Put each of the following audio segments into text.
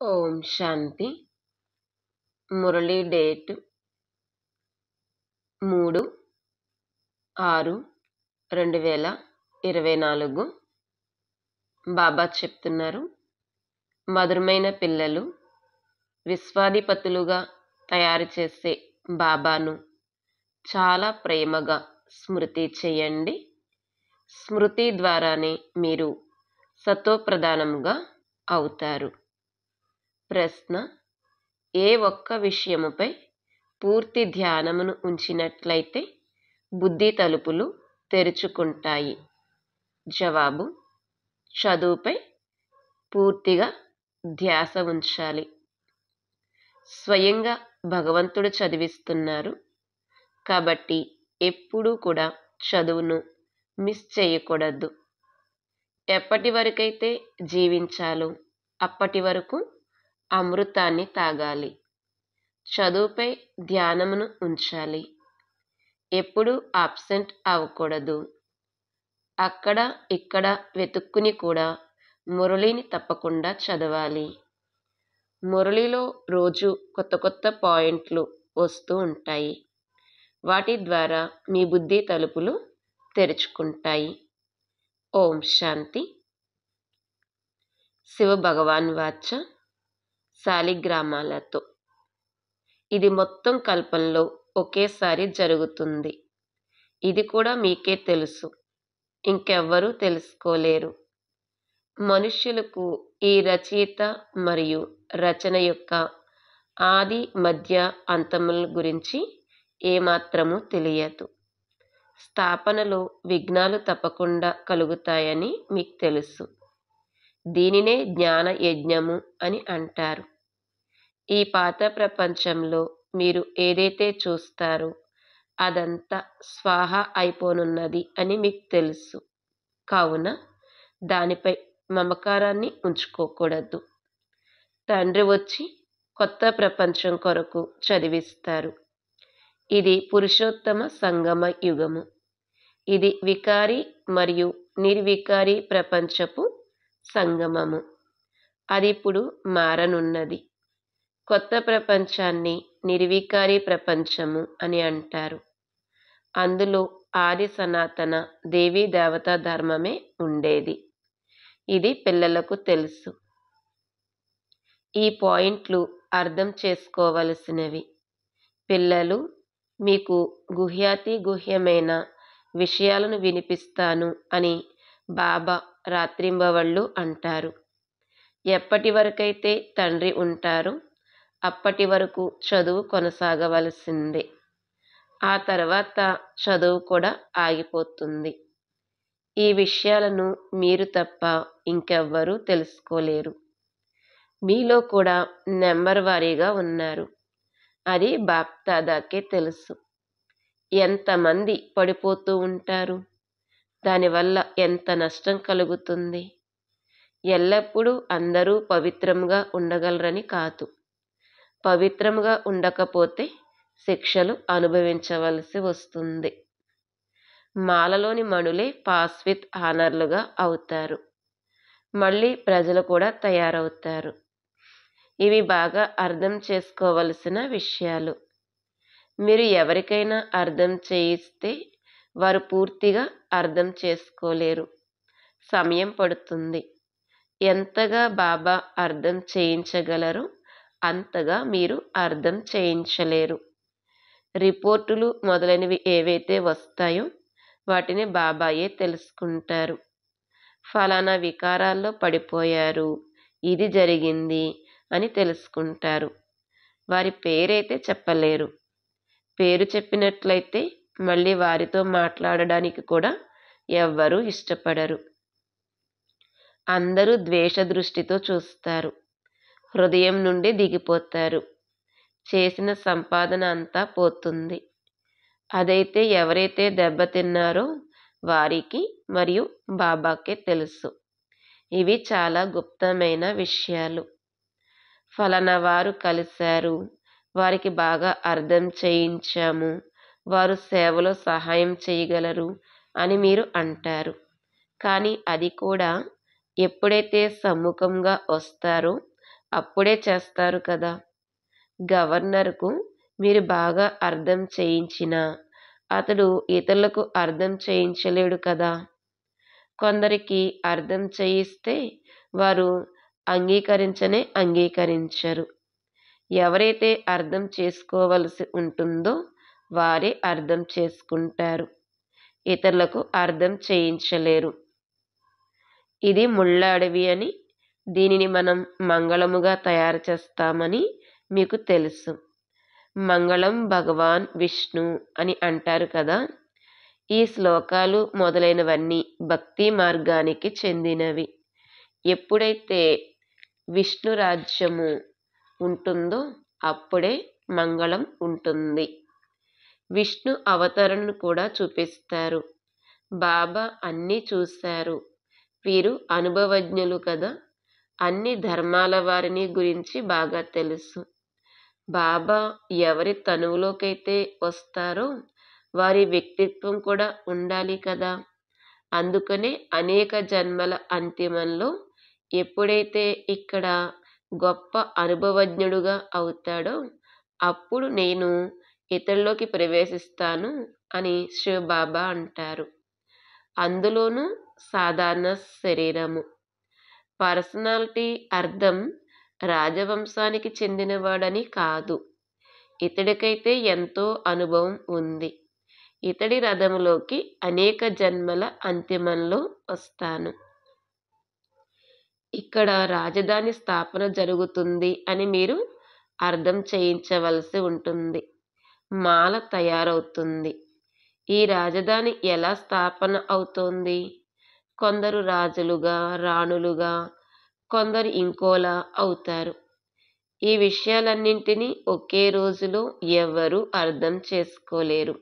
ఓం శాంతి. Murali date 3/6/2024. బాబా చెప్తున్నారు, మధురమైన పిల్లలు, విశ్వాధిపతులుగా తయారు చేసే బాబాను చాలా ప్రేమగా స్మృతి చేయండి. స్మృతి ద్వారానే మీరు సతోప్రధానంగా అవుతారు. ప్రశ్న: ఏ ఒక్క విషయముపై పూర్తి ధ్యానమును ఉంచినట్లయితే బుద్ధి తలుపులు తెరుచుకుంటాయి? జవాబు: చదువుపై పూర్తిగా ధ్యాస ఉంచాలి. స్వయంగా భగవంతుడు చదివిస్తున్నారు కాబట్టి ఎప్పుడూ కూడా చదువును మిస్ చేయకూడదు. ఎప్పటి వరకైతే జీవించాలో అప్పటి వరకు అమృతాన్ని తాగాలి. చదువుపై ధ్యానమును ఉంచాలి. ఎప్పుడూ ఆబ్సెంట్ అవ్వకూడదు. అక్కడ ఇక్కడ వెతుక్కుని కూడా మురళిని తప్పకుండా చదవాలి. మురళిలో రోజు కొత్త కొత్త పాయింట్లు వస్తూ ఉంటాయి. వాటి ద్వారా మీ బుద్ధి తలుపులు తెరుచుకుంటాయి. ఓం శాంతి. శివ భగవాన్ వాచ శాలిగ్రామాలతో. ఇది మొత్తం కల్పంలో ఒకేసారి జరుగుతుంది. ఇది కూడా మీకే తెలుసు, ఇంకెవ్వరూ తెలుసుకోలేరు. మనుష్యులకు ఈ రచయిత మరియు రచన యొక్క ఆది మధ్య అంతముల గురించి ఏమాత్రమూ తెలియదు. స్థాపనలో విఘ్నాలు తప్పకుండా కలుగుతాయని మీకు తెలుసు. దీనినే జ్ఞాన యజ్ఞము అని అంటారు. ఈ పాత ప్రపంచంలో మీరు ఏదైతే చూస్తారో అదంతా స్వాహ అయిపోనున్నది అని మీకు తెలుసు. కావున దానిపై మమకారాన్ని ఉంచుకోకూడదు. తండ్రి వచ్చి కొత్త ప్రపంచం కొరకు చదివిస్తారు. ఇది పురుషోత్తమ సంగమ యుగము. ఇది వికారి మరియు నిర్వికారి ప్రపంచపు సంగమము. అది ఇప్పుడు మారనున్నది. కొత్త ప్రపంచాన్ని నిర్వికారి ప్రపంచము అని అంటారు. అందులో ఆది సనాతన దేవీ దేవతా ధర్మమే ఉండేది. ఇది పిల్లలకు తెలుసు. ఈ పాయింట్లు అర్థం చేసుకోవలసినవి. పిల్లలు, మీకు గుహ్యాతి గుహ్యమైన విషయాలను వినిపిస్తాను అని బాబా రాత్రింబవళ్ళు అంటారు. ఎప్పటి వరకైతే తండ్రి ఉంటారో అప్పటి వరకు చదువు కొనసాగవలసిందే. ఆ తర్వాత చదువు కూడా ఆగిపోతుంది. ఈ విషయాలను మీరు తప్ప ఇంకెవ్వరూ తెలుసుకోలేరు. మీలో కూడా నెంబర్ వారీగా ఉన్నారు. అది బాప్దాదాకే తెలుసు. ఎంతమంది పడిపోతూ ఉంటారు, దానివల్ల ఎంత నష్టం కలుగుతుంది. ఎల్లప్పుడూ అందరూ పవిత్రంగా ఉండగలరని కాదు. పవిత్రంగా ఉండకపోతే శిక్షలు అనుభవించవలసి వస్తుంది. మాలలోని మణులే పాస్ విత్ ఆనర్లుగా అవుతారు. మళ్ళీ ప్రజలు కూడా తయారవుతారు. ఇవి బాగా అర్థం చేసుకోవలసిన విషయాలు. మీరు ఎవరికైనా అర్థం చేయిస్తే వారు పూర్తిగా అర్థం చేసుకోలేరు. సమయం పడుతుంది. ఎంతగా బాబా అర్థం చేయించగలరో అంతగా మీరు అర్థం చేయించలేరు. రిపోర్టులు మొదలైనవి ఏవైతే వస్తాయో వాటిని బాబాయే తెలుసుకుంటారు. ఫలానా వికారాల్లో పడిపోయారు, ఇది జరిగింది అని తెలుసుకుంటారు. వారి పేరైతే చెప్పలేరు. పేరు చెప్పినట్లయితే మళ్ళీ వారితో మాట్లాడడానికి కూడా ఎవ్వరూ ఇష్టపడరు. అందరూ ద్వేష దృష్టితో చూస్తారు. హృదయం నుండి దిగిపోతారు. చేసిన సంపాదన అంతా పోతుంది. అదైతే ఎవరైతే దెబ్బతిన్నారో వారికి మరియు బాబాకే తెలుసు. ఇవి చాలా గుప్తమైన విషయాలు. ఫలానా వారు కలిశారు, వారికి బాగా అర్థం చేయించాము, వారు సేవలో సహాయం చేయగలరు అని మీరు అంటారు. కానీ అది కూడా ఎప్పుడైతే సమ్ముఖంగా వస్తారో అప్పుడే చేస్తారు కదా. గవర్నర్కు మీరు బాగా అర్థం చేయించినా అతడు ఇతరులకు అర్థం చేయించలేడు కదా. కొందరికి అర్థం చేయిస్తే వారు అంగీకరించరు. ఎవరైతే అర్థం చేసుకోవలసి ఉంటుందో వారే అర్థం చేసుకుంటారు. ఇతరులకు అర్థం చేయించలేరు. ఇది ముళ్ళ అడవి అని, దీనిని మనం మంగళముగా తయారు చేస్తామని మీకు తెలుసు. మంగళం భగవాన్ విష్ణు అని అంటారు కదా. ఈ శ్లోకాలు మొదలైనవన్నీ భక్తి మార్గానికి చెందినవి. ఎప్పుడైతే విష్ణు రాజ్యము ఉంటుందో అప్పుడే మంగళం ఉంటుంది. విష్ణు అవతరణను కూడా చూపిస్తారు. బాబా అన్నీ చూశారు. వీరు అనుభవజ్ఞులు కదా. అన్ని ధర్మాల వారిని గురించి బాగా తెలుసు. బాబా ఎవరి తనువులోకైతే వస్తారో వారి వ్యక్తిత్వం కూడా ఉండాలి కదా. అందుకనే అనేక జన్మల అంతిమంలో ఎప్పుడైతే ఇక్కడ గొప్ప అనుభవజ్ఞుడుగా అవుతాడో అప్పుడు నేను ఇతరులోకి ప్రవేశిస్తాను అని శివబాబా అంటారు. అందులోనూ సాధారణ శరీరము. పర్సనాలిటీ అర్థం రాజవంశానికి చెందినవాడని కాదు. ఇతడికైతే ఎంతో అనుభవం ఉంది. ఇతడి రథములోకి అనేక జన్మల అంతిమంలో వస్తాను. ఇక్కడ రాజధాని స్థాపన జరుగుతుంది అని మీరు అర్థం చేయించవలసి ఉంటుంది. మాల తయారవుతుంది. ఈ రాజధాని ఎలా స్థాపన అవుతోంది? కొందరు రాజులుగా, రాణులుగా, కొందరు ఇంకోలా అవుతారు. ఈ విషయాలన్నింటినీ ఒకే రోజులో ఎవ్వరూ అర్థం చేసుకోలేరు.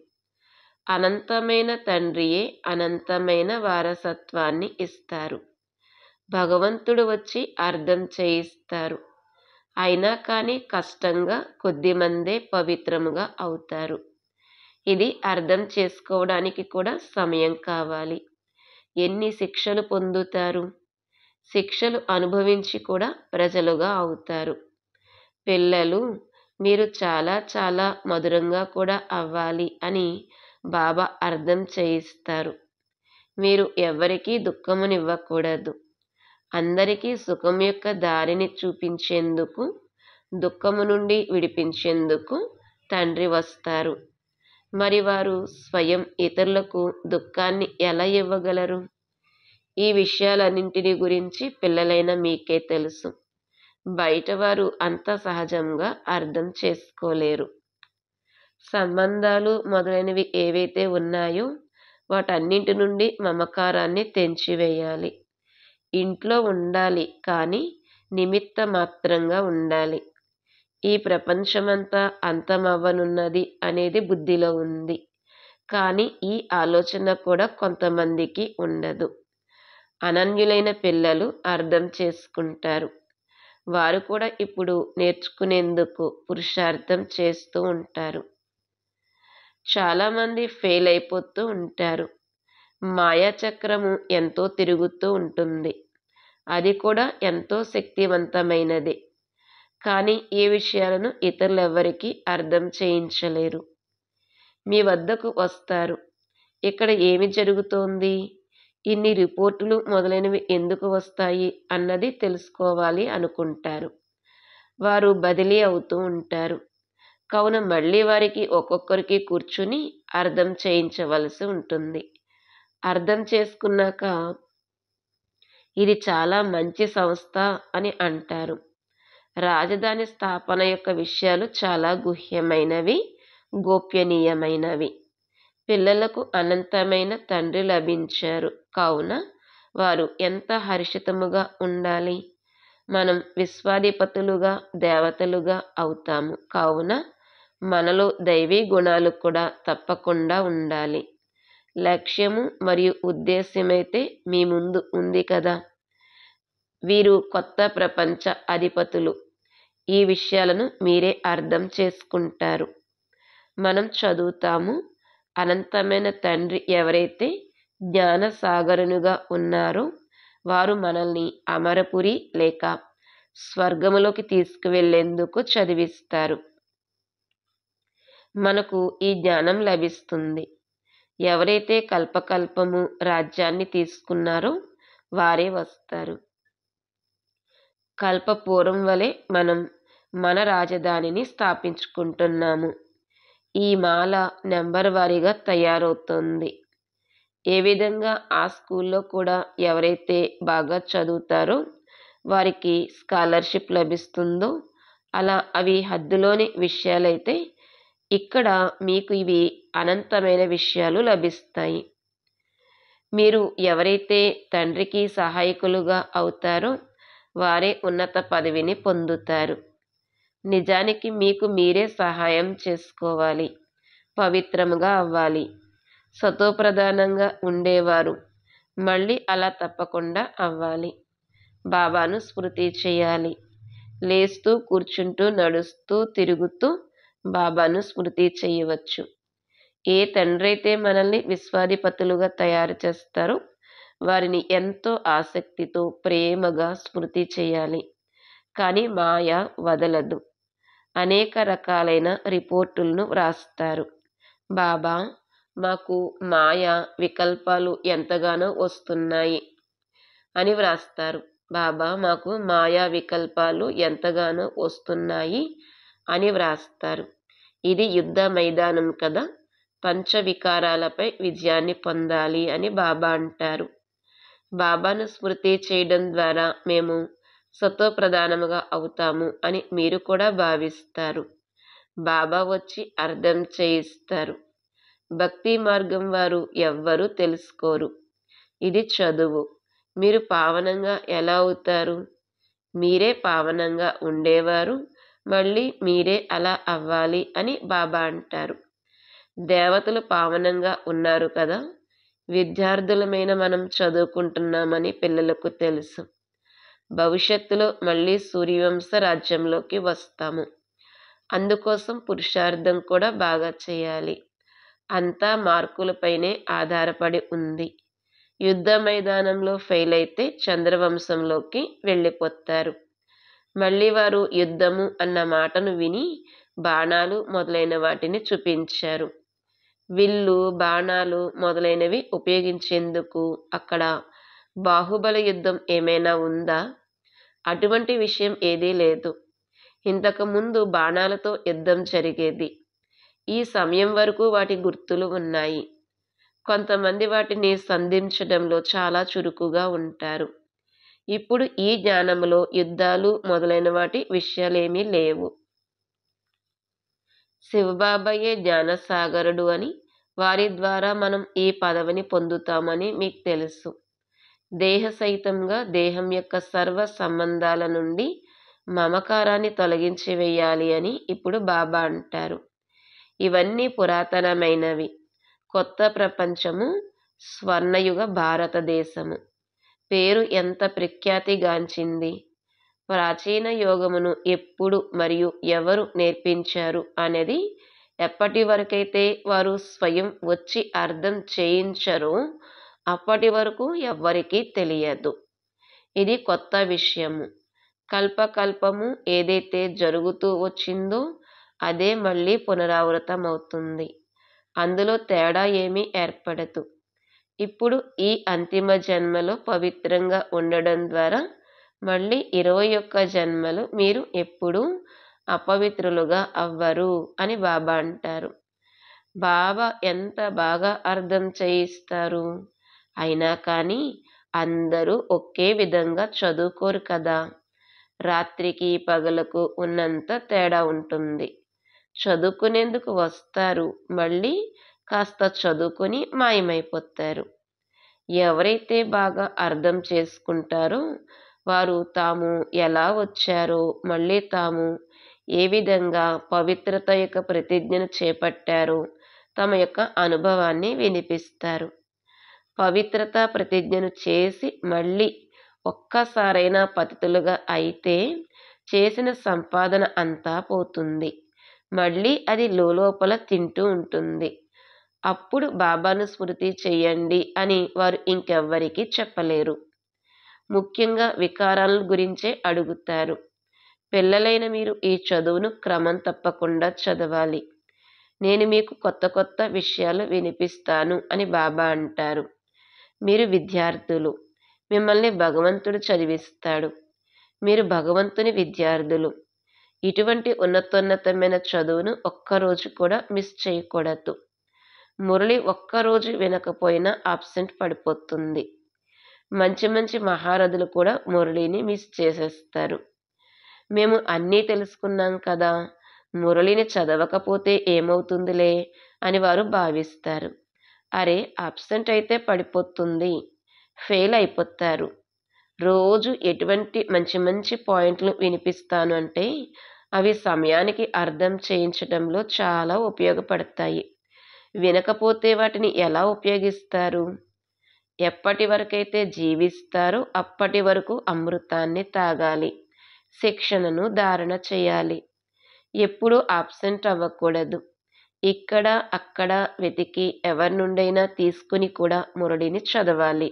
అనంతమైన తండ్రియే అనంతమైన వారసత్వాన్ని ఇస్తారు. భగవంతుడు వచ్చి అర్థం చేయిస్తారు. అయినా కానీ కష్టంగా కొద్దిమందే పవిత్రముగా అవుతారు. ఇది అర్థం చేసుకోవడానికి కూడా సమయం కావాలి. ఎన్ని శిక్షలు పొందుతారు? శిక్షలు అనుభవించి కూడా ప్రజలుగా అవుతారు. పిల్లలు, మీరు చాలా చాలా మధురంగా కూడా అవ్వాలి అని బాబా అర్థం చేయిస్తారు. మీరు ఎవ్వరికీ దుఃఖమునివ్వకూడదు. అందరికీ సుఖం యొక్క దారిని చూపించేందుకు, దుఃఖము నుండి విడిపించేందుకు తండ్రి వస్తారు. మరి వారు స్వయం ఇతరులకు దుఃఖాన్ని ఎలా ఇవ్వగలరు? ఈ విషయాలన్నింటిని గురించి పిల్లలైన మీకే తెలుసు. బయట వారు అంత సహజంగా అర్థం చేసుకోలేరు. సంబంధాలు మొదలైనవి ఏవైతే ఉన్నాయో వాటన్నింటి నుండి మమకారాన్ని తెంచివేయాలి. ఇంట్లో ఉండాలి, కానీ నిమిత్త మాత్రంగా ఉండాలి. ఈ ప్రపంచమంతా అంతమవ్వనున్నది అనేది బుద్ధిలో ఉంది, కానీ ఈ ఆలోచన కూడా కొంతమందికి ఉండదు. అనన్యులైన పిల్లలు అర్థం చేసుకుంటారు. వారు కూడా ఇప్పుడు నేర్చుకునేందుకు పురుషార్థం చేస్తూ ఉంటారు. చాలామంది ఫెయిల్ అయిపోతూ ఉంటారు. మాయాచక్రము ఎంతో తిరుగుతూ ఉంటుంది. అది కూడా ఎంతో శక్తివంతమైనది. కానీ ఈ విషయాలను ఇతరులెవ్వరికీ అర్థం చేయించలేరు. మీ వద్దకు వస్తారు. ఇక్కడ ఏమి జరుగుతోంది, ఇన్ని రిపోర్టులు మొదలైనవి ఎందుకు వస్తాయి అన్నది తెలుసుకోవాలి అనుకుంటారు. వారు బదిలీ అవుతూ ఉంటారు. కావున మళ్ళీ వారికి ఒక్కొక్కరికి కూర్చుని అర్థం చేయించవలసి ఉంటుంది. అర్థం చేసుకున్నాక ఇది చాలా మంచి సంస్థ అని అంటారు. రాజధాని స్థాపన యొక్క విషయాలు చాలా గుహ్యమైనవి, గోప్యనీయమైనవి. పిల్లలకు అనంతమైన తండ్రి లభించారు. కావున వారు ఎంత హర్షితముగా ఉండాలి. మనం విశ్వాధిపతులుగా, దేవతలుగా అవుతాము. కావున మనలో దైవీ గుణాలు కూడా తప్పకుండా ఉండాలి. లక్ష్యము మరియు ఉద్దేశ్యమైతే మీ ముందు ఉంది కదా. వీరు కొత్త ప్రపంచ అధిపతులు. ఈ విషయాలను మీరే అర్థం చేసుకుంటారు. మనం చదువుతాము. అనంతమైన తండ్రి ఎవరైతే జ్ఞానసాగరునిగా ఉన్నారో వారు మనల్ని అమరపురి లేక స్వర్గములోకి తీసుకువెళ్ళేందుకు చదివిస్తారు. మనకు ఈ జ్ఞానం లభిస్తుంది. ఎవరైతే కల్పకల్పము రాజ్యాన్ని తీసుకున్నారో వారే వస్తారు. కల్పపూర్వం వలె మనం మన రాజధానిని స్థాపించుకుంటున్నాము. ఈ మాల నెంబర్ వారీగా తయారవుతుంది. ఏ విధంగా ఆ స్కూల్లో కూడా ఎవరైతే బాగా చదువుతారో వారికి స్కాలర్షిప్ లభిస్తుందో అలా అవి హద్దులోని విషయాలైతే ఇక్కడ మీకు ఇవి అనంతమైన విషయాలు లభిస్తాయి. మీరు ఎవరైతే తండ్రికి సహాయకులుగా అవుతారో వారే ఉన్నత పదవిని పొందుతారు. నిజానికి మీకు మీరే సహాయం చేసుకోవాలి, పవిత్రముగా అవ్వాలి. సతోప్రధానంగా ఉండేవారు మళ్ళీ అలా తప్పకుండా అవ్వాలి. బాబాను స్మృతి చేయాలి. లేస్తూ కూర్చుంటూ నడుస్తూ తిరుగుతూ బాబాను స్మృతి చేయవచ్చు. ఏ తండ్రి అయితే మనల్ని విశ్వాధిపతులుగా తయారు చేస్తారో వారిని ఎంతో ఆసక్తితో ప్రేమగా స్మృతి చేయాలి. కానీ మాయ వదలదు. అనేక రకాలైన రిపోర్టులను వ్రాస్తారు. బాబా, మాకు మాయ వికల్పాలు ఎంతగానో వస్తున్నాయి అని వ్రాస్తారు. బాబా, మాకు మాయా వికల్పాలు ఎంతగానో వస్తున్నాయి అని వ్రాస్తారు. ఇది యుద్ధ మైదానం కదా, పంచవికారాలపై విజయాన్ని పొందాలి అని బాబా అంటారు. బాబాను స్మృతి చేయడం ద్వారా మేము సతోప్రధానముగా అవుతాము అని మీరు కూడా భావిస్తారు. బాబా వచ్చి అర్థం చేయిస్తారు. భక్తి మార్గం వారు ఎవ్వరూ తెలుసుకోరు. ఇది చదువు. మీరు పావనంగా ఎలా అవుతారు? మీరే పావనంగా ఉండేవారు మళ్ళీ మీరే అలా అవ్వాలి అని బాబా అంటారు. దేవతలు పావనంగా ఉన్నారు కదా, విద్యార్థులమైన మనం చదువుకుంటున్నామని పిల్లలకు తెలుసు. భవిష్యత్తులో మళ్ళీ సూర్యవంశ రాజ్యంలోకి వస్తాము. అందుకోసం పురుషార్థం కూడా బాగా చేయాలి. అంతా మార్కులపైనే ఆధారపడి ఉంది. యుద్ధ మైదానంలో ఫెయిల్ అయితే చంద్రవంశంలోకి వెళ్ళిపోతారు. మళ్ళీ వారు యుద్ధము అన్న మాటను విని బాణాలు మొదలైన వాటిని చూపించారు. విల్లు, బాణాలు మొదలైనవి ఉపయోగించేందుకు అక్కడ బాహుబలి యుద్ధం ఏమైనా ఉందా? అటువంటి విషయం ఏదీ లేదు. ఇంతకుముందు బాణాలతో యుద్ధం జరిగేది. ఈ సమయం వరకు వాటి గుర్తులు ఉన్నాయి. కొంతమంది వాటిని సంధించడంలో చాలా చురుకుగా ఉంటారు. ఇప్పుడు ఈ జ్ఞానములో యుద్ధాలు మొదలైన వాటి విషయాలేమీ లేవు. శివబాబాయే జ్ఞానసాగరుడు అని, వారి ద్వారా మనం ఈ పదవిని పొందుతామని మీకు తెలుసు. దేహ సహితంగా దేహం యొక్క సర్వ సంబంధాల నుండి మమకారాన్ని తొలగించి వేయాలి అని ఇప్పుడు బాబా అంటారు. ఇవన్నీ పురాతనమైనవి. కొత్త ప్రపంచము స్వర్ణయుగ భారతదేశము పేరు ఎంత ప్రఖ్యాతిగాంచింది. ప్రాచీన యోగమును ఎప్పుడు మరియు ఎవరు నేర్పించారు అనేది ఎప్పటి వరకైతే వారు స్వయం వచ్చి అర్థం చేయించరో అప్పటి వరకు ఎవ్వరికీ తెలియదు. ఇది కొత్త విషయము. కల్పకల్పము ఏదైతే జరుగుతూ వచ్చిందో అదే మళ్ళీ పునరావృతమవుతుంది. అందులో తేడా ఏమీ ఏర్పడదు. ఇప్పుడు ఈ అంతిమ జన్మలో పవిత్రంగా ఉండడం ద్వారా మళ్ళీ 21 జన్మలు మీరు ఎప్పుడూ అపవిత్రులుగా అవ్వరు అని బాబా అంటారు. బాబా ఎంత బాగా అర్థం చేయిస్తారు. అయినా కానీ అందరూ ఒకే విధంగా చదువుకోరు కదా. రాత్రికి పగలకు ఉన్నంత తేడా ఉంటుంది. చదువుకునేందుకు వస్తారు, మళ్ళీ కాస్త చదువుకొని మాయమైపోతారు. ఎవరైతే బాగా అర్థం చేసుకుంటారో వారు తాము ఎలా వచ్చారో మళ్ళీ తాము ఏ విధంగా పవిత్రత యొక్క ప్రతిజ్ఞను చేపట్టారో తమ యొక్క అనుభవాన్ని వినిపిస్తారు. పవిత్రత ప్రతిజ్ఞను చేసి మళ్ళీ ఒక్కసారైనా పతితులుగా అయితే చేసిన సంపాదన అంతా పోతుంది. మళ్ళీ అది లోపల తింటూ ఉంటుంది. అప్పుడు బాబాను స్మృతి చెయ్యండి అని వారు ఇంకెవ్వరికీ చెప్పలేరు. ముఖ్యంగా వికారాల గురించే అడుగుతారు. పిల్లలైన మీరు ఈ చదువును క్రమం తప్పకుండా చదవాలి. నేను మీకు కొత్త కొత్త విషయాలు వినిపిస్తాను అని బాబా అంటారు. మీరు విద్యార్థులు. మిమ్మల్ని భగవంతుడు చదివిస్తాడు. మీరు భగవంతుని విద్యార్థులు. ఇటువంటి ఉన్నతోన్నతమైన చదువును ఒక్కరోజు కూడా మిస్ చేయకూడదు. మురళి ఒక్కరోజు వినకపోయినా ఆబ్సెంట్ పడిపోతుంది. మంచి మంచి మహారథులు కూడా మురళిని మిస్ చేసేస్తారు. మేము అన్నీ తెలుసుకున్నాం కదా, మురళిని చదవకపోతే ఏమవుతుందిలే అని వారు భావిస్తారు. అరే, అబ్సెంట్ అయితే పడిపోతుంది, ఫెయిల్ అయిపోతారు. రోజు ఎటువంటి మంచి మంచి పాయింట్లు వినిపిస్తాను అంటే అవి సమయానికి అర్థం చేయించడంలో చాలా ఉపయోగపడతాయి. వినకపోతే వాటిని ఎలా ఉపయోగిస్తారు? ఎప్పటి వరకైతే జీవిస్తారో అప్పటి వరకు అమృతాన్ని తాగాలి, శిక్షణను ధారణ చేయాలి. ఎప్పుడూ ఆబ్సెంట్ అవ్వకూడదు. ఇక్కడ అక్కడ వెతికి ఎవరి నుండైనా తీసుకుని కూడా మురళిని చదవాలి.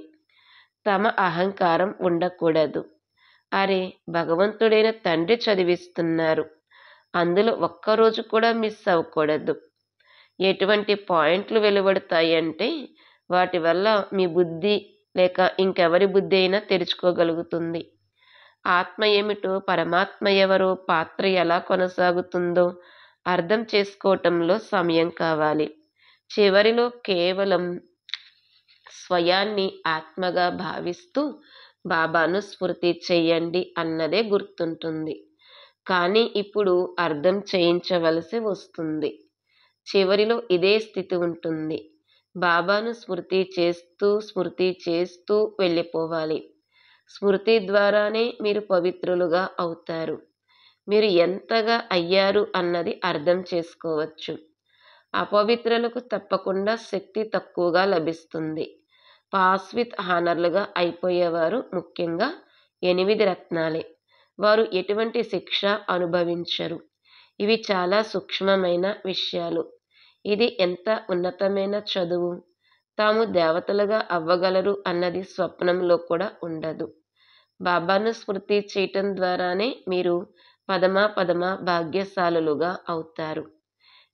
తమ అహంకారం ఉండకూడదు. అరే, భగవంతుడైన తండ్రి చదివిస్తున్నారు, అందులో ఒక్కరోజు కూడా మిస్ అవ్వకూడదు. ఎటువంటి పాయింట్లు వెలువడతాయంటే వాటి వల్ల మీ బుద్ధి లేక ఇంకెవరి బుద్ధి అయినా తెరుచుకోగలుగుతుంది. ఆత్మ ఏమిటో, పరమాత్మ ఎవరో, పాత్ర ఎలా కొనసాగుతుందో అర్థం చేసుకోవటంలో సమయం కావాలి. చివరిలో కేవలం స్వయాన్ని ఆత్మగా భావిస్తూ బాబాను స్మృతి చెయ్యండి అన్నదే గుర్తుంటుంది. కానీ ఇప్పుడు అర్థం చేయించవలసి వస్తుంది. చివరిలో ఇదే స్థితి ఉంటుంది. బాబాను స్మృతి చేస్తూ వెళ్ళిపోవాలి. స్మృతి ద్వారానే మీరు పవిత్రులుగా అవుతారు. మీరు ఎంతగా అయ్యారు అన్నది అర్థం చేసుకోవచ్చు. అపవిత్రులకు తప్పకుండా శక్తి తక్కువగా లభిస్తుంది. పాస్ విత్ హానర్లుగా అయిపోయేవారు ముఖ్యంగా 8 రత్నాలే. వారు ఎటువంటి శిక్ష అనుభవించరు. ఇవి చాలా సూక్ష్మమైన విషయాలు. ఇది ఎంత ఉన్నతమైన చదువు! తాము దేవతలుగా అవ్వగలరు అన్నది స్వప్నంలో కూడా ఉండదు. బాబాను స్మృతి చేయటం ద్వారానే మీరు పదమా భాగ్యశాలులుగా అవుతారు.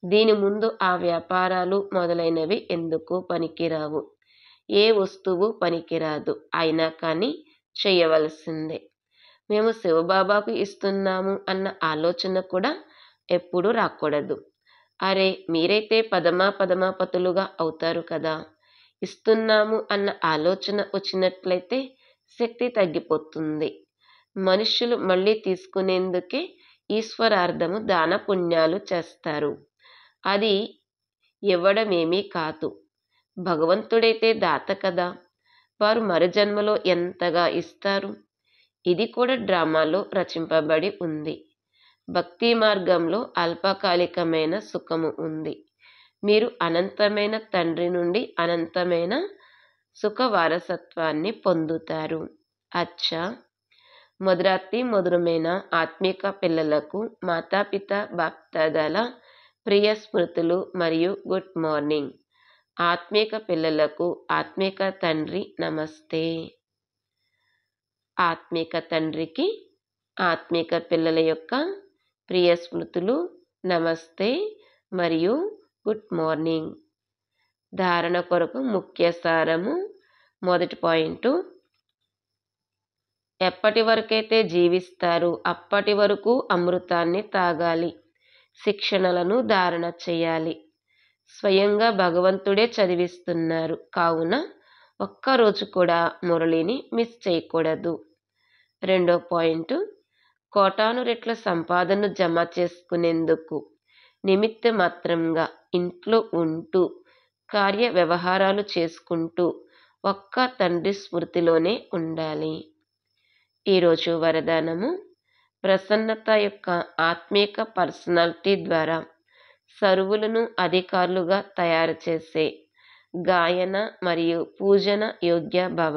దీని ముందు ఆ వ్యాపారాలు మొదలైనవి ఎందుకు పనికిరావు. ఏ వస్తువు పనికిరాదు. అయినా కానీ చేయవలసిందే. మేము శివబాబాకు ఇస్తున్నాము అన్న ఆలోచన కూడా ఎప్పుడూ రాకూడదు. అరే, మీరైతే పదమాపతులుగా అవుతారు కదా. ఇస్తున్నాము అన్న ఆలోచన వచ్చినట్లయితే శక్తి తగ్గిపోతుంది. మనుష్యులు మళ్ళీ తీసుకునేందుకే ఈశ్వరార్థము దాన పుణ్యాలు చేస్తారు. అది ఇవ్వడమేమీ కాదు. భగవంతుడైతే దాత కదా, వారు మరుజన్మలో ఎంతగా ఇస్తారు. ఇది కూడా డ్రామాలో రచింపబడి ఉంది. భక్తి మార్గంలో అల్పకాలికమైన సుఖము ఉంది. మీరు అనంతమైన తండ్రి నుండి అనంతమైన సుఖ వారసత్వాన్ని పొందుతారు. అచ్చా, మధురాతి మధురమైన ఆత్మిక పిల్లలకు మాతాపిత బాప్దాదాల ప్రియ స్మృతులు మరియు గుడ్ మార్నింగ్. ఆత్మిక పిల్లలకు ఆత్మిక తండ్రి నమస్తే. ఆత్మిక తండ్రికి ఆత్మిక పిల్లల యొక్క ప్రియ స్మృతులు, నమస్తే మరియు గుడ్ మార్నింగ్. ధారణ కొరకు ముఖ్య సారము. మొదటి పాయింట్, ఎప్పటి వరకైతే జీవిస్తారో అప్పటి వరకు అమృతాన్ని తాగాలి, శిక్షణలను ధారణ చేయాలి. స్వయంగా భగవంతుడే చదివిస్తున్నారు కావున ఒక్కరోజు కూడా మురళిని మిస్ చేయకూడదు. రెండో పాయింట్, కోటాను రెట్ల సంపాదనను జమ చేసుకునేందుకు నిమిత్త మాత్రంగా ఇంట్లో ఉంటూ కార్య వ్యవహారాలు చేసుకుంటూ ఒక్క తండ్రి స్మృతిలోనే ఉండాలి. ఈరోజు వరదానము, ప్రసన్నత యొక్క ఆత్మీక పర్సనాలిటీ ద్వారా సర్వులను అధికారులుగా తయారు చేసే గాయన మరియు పూజన యోగ్య భవ.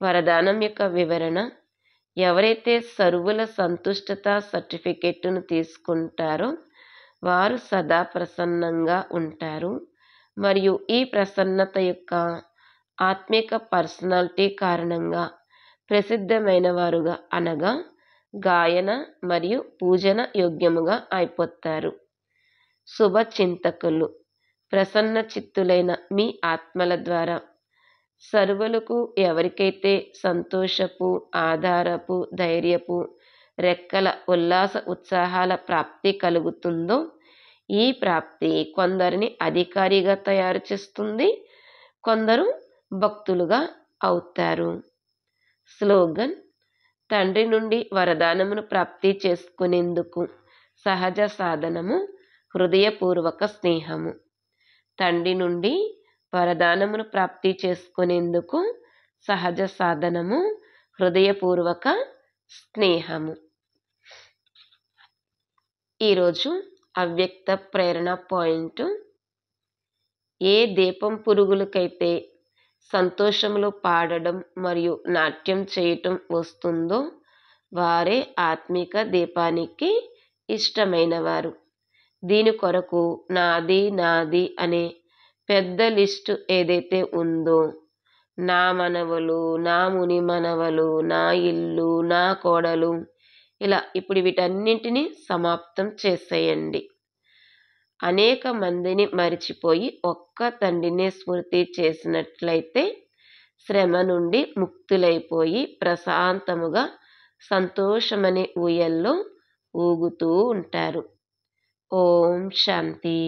వరదానం యొక్క వివరణ, ఎవరైతే సర్వుల సంతుష్టత సర్టిఫికెట్ను తీసుకుంటారో వారు సదా ప్రసన్నంగా ఉంటారు మరియు ఈ ప్రసన్నత యొక్క ఆత్మిక పర్సనాలిటీ కారణంగా ప్రసిద్ధమైన వారుగా అనగా గాయన మరియు పూజన యోగ్యముగా అయిపోతారు. శుభచింతకులు ప్రసన్న చిత్తులైన మీ ఆత్మల ద్వారా సర్వులకు ఎవరికైతే సంతోషపు, ఆధారపు, ధైర్యపు, రెక్కల ఉల్లాస ఉత్సాహాల ప్రాప్తి కలుగుతుందో ఈ ప్రాప్తి కొందరిని అధికారిగా తయారు చేస్తుంది, కొందరు భక్తులుగా అవుతారు. స్లోగన్: తండ్రి నుండి వరదానమును ప్రాప్తి చేసుకునేందుకు సహజ సాధనము హృదయపూర్వక స్నేహము. తండ్రి నుండి వరదానమును ప్రాప్తి చేసుకునేందుకు సహజ సాధనము హృదయపూర్వక స్నేహము. ఈరోజు అవ్యక్త ప్రేరణ పాయింట్: ఏ దీపం పురుగులకైతే సంతోషములో పాడడం మరియు నాట్యం చేయటం వస్తుందో వారే ఆత్మిక దీపానికి ఇష్టమైన వారు. దీని కొరకు నాది నాది అనే పెద్ద లిస్టు ఏదైతే ఉందో, నా మనవలు, నా ముని మనవలు, నా ఇల్లు, నా కోడలు, ఇలా ఇప్పుడు వీటన్నింటినీ సమాప్తం చేసేయండి. అనేక మందిని మరిచిపోయి ఒక్క తండ్రినే స్మృతి చేసినట్లయితే శ్రమ నుండి ముక్తులైపోయి ప్రశాంతముగా సంతోషమనే ఊయల్లో ఊగుతూ ఉంటారు. ఓం శాంతి.